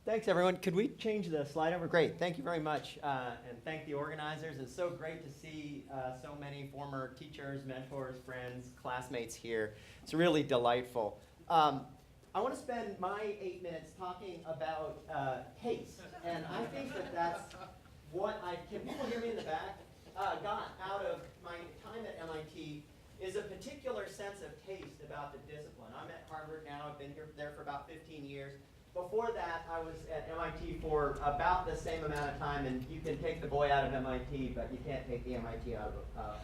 Thanks everyone. Could we change the slide over? Great, thank you very much. And thank the organizers. It's so great to see so many former teachers, mentors, friends, classmates here. It's really delightful. I want to spend my 8 minutes talking about taste. And I think that's what can people hear me in the back? Got out of my time at MIT is a particular sense of taste about the discipline. I'm at Harvard now. I've been there for about 15 years. Before that, I was at MIT for about the same amount of time, and you can take the boy out of MIT, but you can't take the MIT out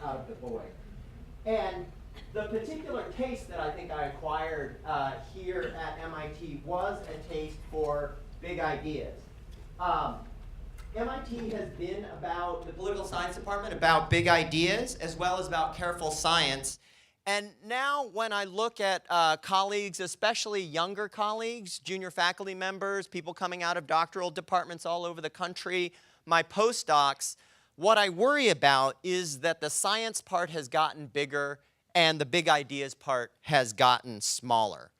of the boy. And the particular taste that I think I acquired here at MIT was a taste for big ideas. MIT has been about, the political science department, about big ideas as well as about careful science. And now when I look at colleagues, especially younger colleagues, junior faculty members, people coming out of doctoral departments all over the country, my postdocs, what I worry about is that the science part has gotten bigger and the big ideas part has gotten smaller.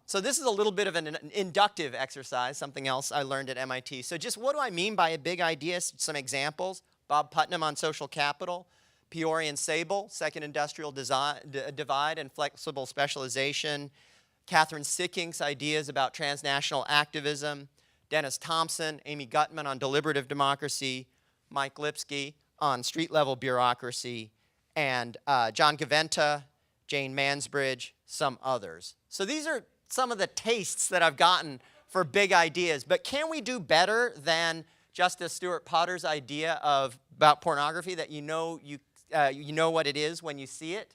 So this is a little bit of an inductive exercise, something else I learned at MIT. So just what do I mean by a big idea? Some examples. Bob Putnam on social capital. Peoria and Sable, second industrial divide and flexible specialization. Catherine Sickink's ideas about transnational activism. Dennis Thompson, Amy Gutman on deliberative democracy. Mike Lipsky on street-level bureaucracy. And John Gaventa, Jane Mansbridge, some others. So these are some of the tastes that I've gotten for big ideas. But can we do better than Justice Stewart Potter's idea about pornography, that you know what it is when you see it?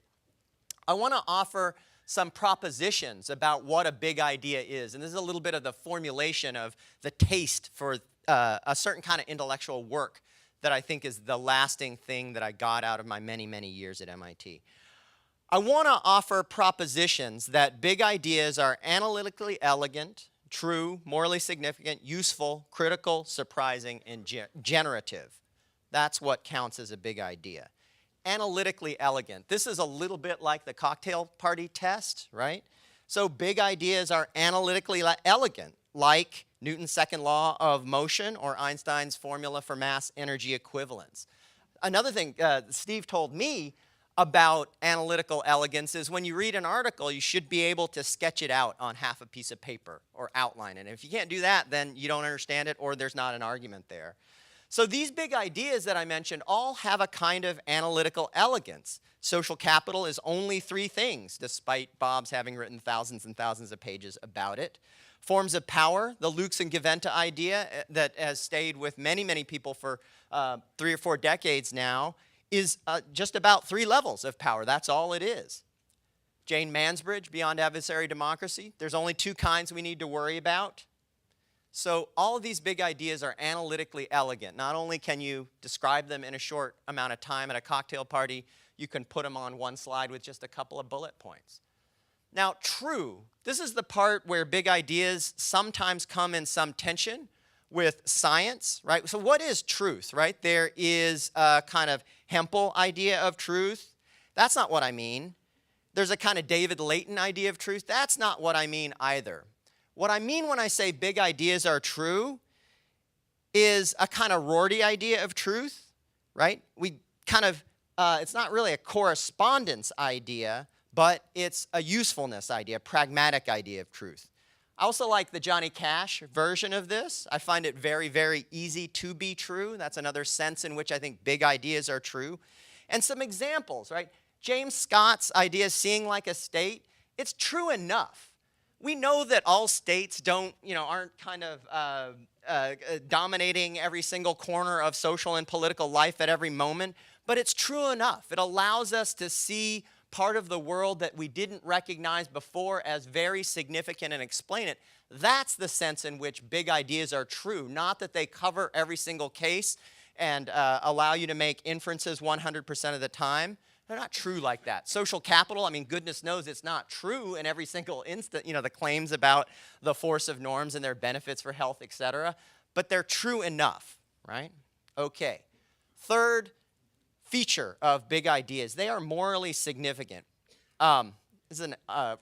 I want to offer some propositions about what a big idea is. And this is a little bit of the formulation of the taste for a certain kind of intellectual work that I think is the lasting thing that I got out of my many, many years at MIT. I want to offer propositions that big ideas are analytically elegant, true, morally significant, useful, critical, surprising, and generative. That's what counts as a big idea. Analytically elegant. This is a little bit like the cocktail party test, right? So big ideas are analytically elegant, like Newton's second law of motion or Einstein's formula for mass energy equivalence. Another thing Steve told me about analytical elegance is when you read an article, you should be able to sketch it out on half a piece of paper or outline it. And if you can't do that, then you don't understand it or there's not an argument there. So these big ideas that I mentioned all have a kind of analytical elegance. Social capital is only 3 things, despite Bob's having written thousands and thousands of pages about it. Forms of power, the Lukes and Gaventa idea that has stayed with many, many people for 3 or 4 decades now, is just about 3 levels of power. That's all it is. Jane Mansbridge, Beyond Adversary Democracy, there's only 2 kinds we need to worry about. So all of these big ideas are analytically elegant. Not only can you describe them in a short amount of time at a cocktail party, you can put them on one slide with just a couple of bullet points. Now, true, this is the part where big ideas sometimes come in some tension with science, right? So what is truth, right? There is a kind of Hempel idea of truth. That's not what I mean. There's a kind of David Layton idea of truth. That's not what I mean either. What I mean when I say big ideas are true is a kind of Rorty idea of truth, right? We kind of, it's not really a correspondence idea, but it's a usefulness idea, a pragmatic idea of truth. I also like the Johnny Cash version of this. I find it very, very easy to be true. That's another sense in which I think big ideas are true. And some examples, right? James Scott's idea, seeing like a state, it's true enough. We know that all states aren't kind of dominating every single corner of social and political life at every moment, but it's true enough. It allows us to see part of the world that we didn't recognize before as very significant and explain it. That's the sense in which big ideas are true, not that they cover every single case and allow you to make inferences 100% of the time. They're not true like that. Social capital, I mean, goodness knows it's not true in every single instant, the claims about the force of norms and their benefits for health, et cetera, but they're true enough, right? Okay. Third feature of big ideas, they are morally significant. this is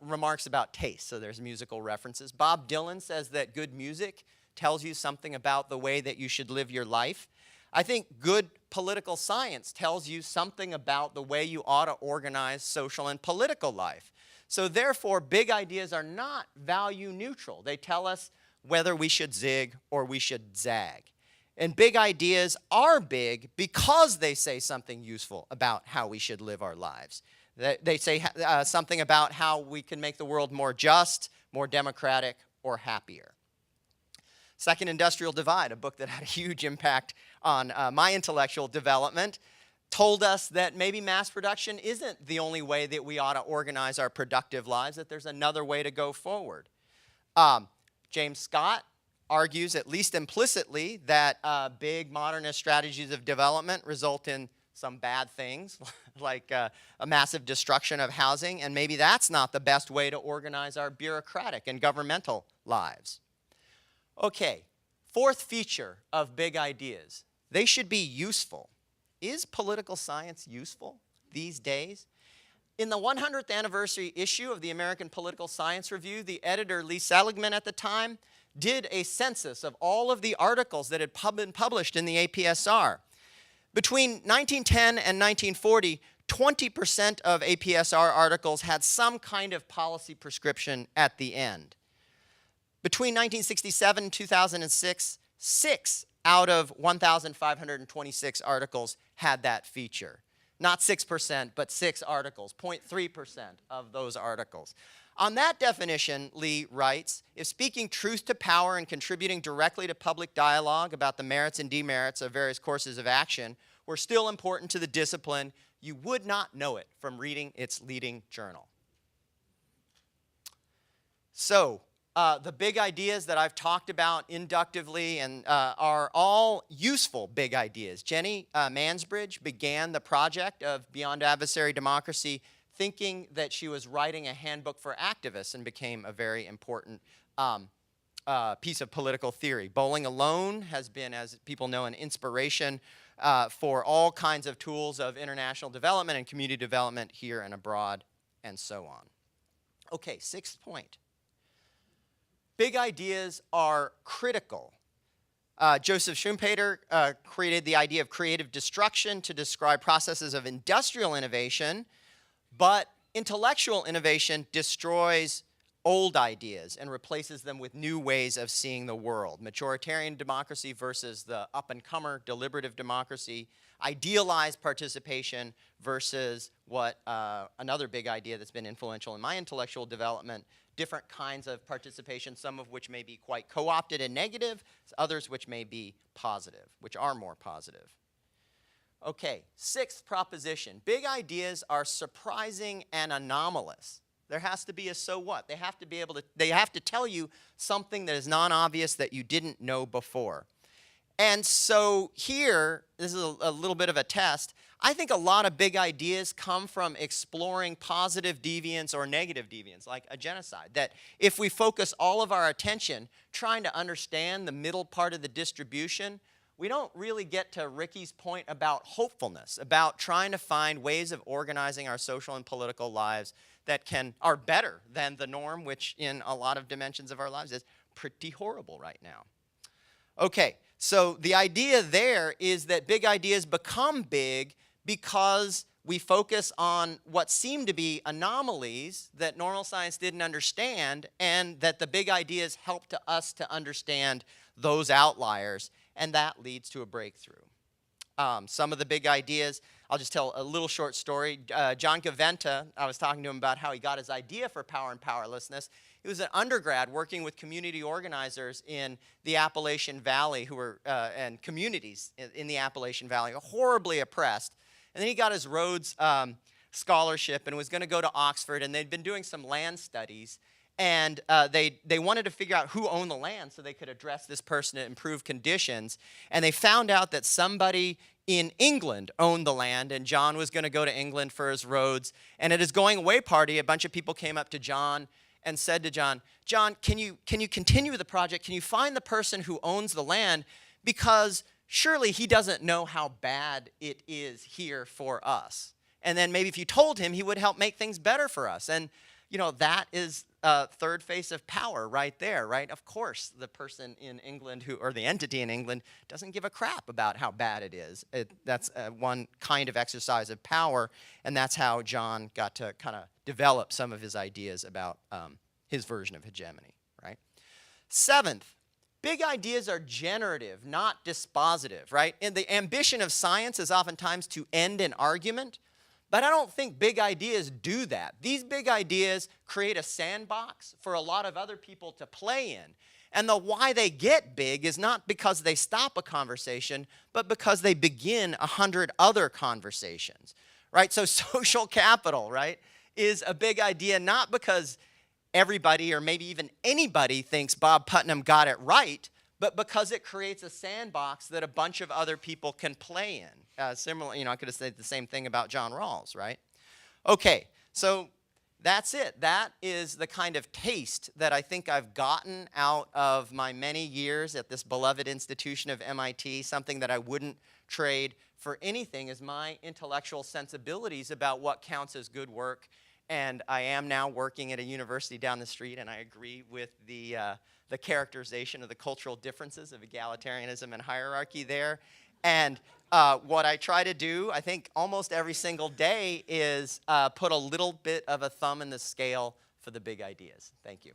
remarks about taste, so there's musical references. Bob Dylan says that good music tells you something about the way that you should live your life. I think good political science tells you something about the way you ought to organize social and political life. So therefore, big ideas are not value neutral. They tell us whether we should zig or we should zag. And big ideas are big because they say something useful about how we should live our lives. They say something about how we can make the world more just, more democratic, or happier. Second Industrial Divide, a book that had a huge impact on my intellectual development, told us that maybe mass production isn't the only way that we ought to organize our productive lives, that there's another way to go forward. James Scott argues, at least implicitly, that big modernist strategies of development result in some bad things, like a massive destruction of housing, and maybe that's not the best way to organize our bureaucratic and governmental lives. Okay, fourth feature of big ideas. They should be useful. Is political science useful these days? In the 100th anniversary issue of the American Political Science Review, the editor, Lee Seligman at the time, did a census of all of the articles that had been published in the APSR. Between 1910 and 1940, 20% of APSR articles had some kind of policy prescription at the end. Between 1967 and 2006, 6 out of 1,526 articles had that feature. Not 6%, but 6 articles, 0.3% of those articles. On that definition, Lee writes, if speaking truth to power and contributing directly to public dialogue about the merits and demerits of various courses of action were still important to the discipline, you would not know it from reading its leading journal. So, the big ideas that I've talked about inductively and are all useful big ideas. Jenny Mansbridge began the project of Beyond Adversary Democracy thinking that she was writing a handbook for activists and became a very important piece of political theory. Bowling Alone has been, as people know, an inspiration for all kinds of tools of international development and community development here and abroad, and so on. Okay, sixth point. Big ideas are critical. Joseph Schumpeter created the idea of creative destruction to describe processes of industrial innovation, but intellectual innovation destroys old ideas and replaces them with new ways of seeing the world. Majoritarian democracy versus the up-and-comer deliberative democracy, idealized participation versus what another big idea that's been influential in my intellectual development, different kinds of participation, some of which may be quite co-opted and negative, others which may be positive, which are more positive. Okay, sixth proposition. Big ideas are surprising and anomalous. There has to be a so what. They have to be able to, they have to tell you something that is non-obvious that you didn't know before. And so here, this is a little bit of a test. I think a lot of big ideas come from exploring positive deviance or negative deviance, like a genocide. That if we focus all of our attention trying to understand the middle part of the distribution, we don't really get to Ricky's point about hopefulness, about trying to find ways of organizing our social and political lives that are better than the norm, which in a lot of dimensions of our lives is pretty horrible right now. Okay, so the idea there is that big ideas become big because we focus on what seem to be anomalies that normal science didn't understand, and that the big ideas help us to understand those outliers, and that leads to a breakthrough. Some of the big ideas, I'll just tell a little short story. John Gaventa, I was talking to him about how he got his idea for power and powerlessness. He was an undergrad working with community organizers in the Appalachian Valley and communities in the Appalachian Valley, horribly oppressed. And then he got his Rhodes scholarship and was going to go to Oxford, and they'd been doing some land studies. And they wanted to figure out who owned the land so they could address this person to improve conditions. And they found out that somebody in England owned the land, and John was going to go to England for his Rhodes. And at his going away party, a bunch of people came up to John and said to John, "John, can you continue the project? Can you find the person who owns the land? Because surely he doesn't know how bad it is here for us. And then maybe if you told him, he would help make things better for us." And you know, that is third face of power right there, right? Of course, the person in England or the entity in England doesn't give a crap about how bad it is. That's one kind of exercise of power, and that's how John got to kind of develop some of his ideas about his version of hegemony, right? Seventh, big ideas are generative, not dispositive, right? And the ambition of science is oftentimes to end an argument, but I don't think big ideas do that. These big ideas create a sandbox for a lot of other people to play in. And the why they get big is not because they stop a conversation, but because they begin 100 other conversations, right? So social capital, right, is a big idea not because everybody or maybe even anybody thinks Bob Putnam got it right, but because it creates a sandbox that a bunch of other people can play in. Similarly, you know, I could have said the same thing about John Rawls, right? Okay, so that's it. That is the kind of taste that I think I've gotten out of my many years at this beloved institution of MIT, something that I wouldn't trade for anything is my intellectual sensibilities about what counts as good work. And I am now working at a university down the street, and I agree with the characterization of the cultural differences of egalitarianism and hierarchy there. And what I try to do, I think almost every single day, is put a little bit of a thumb in the scale for the big ideas. Thank you.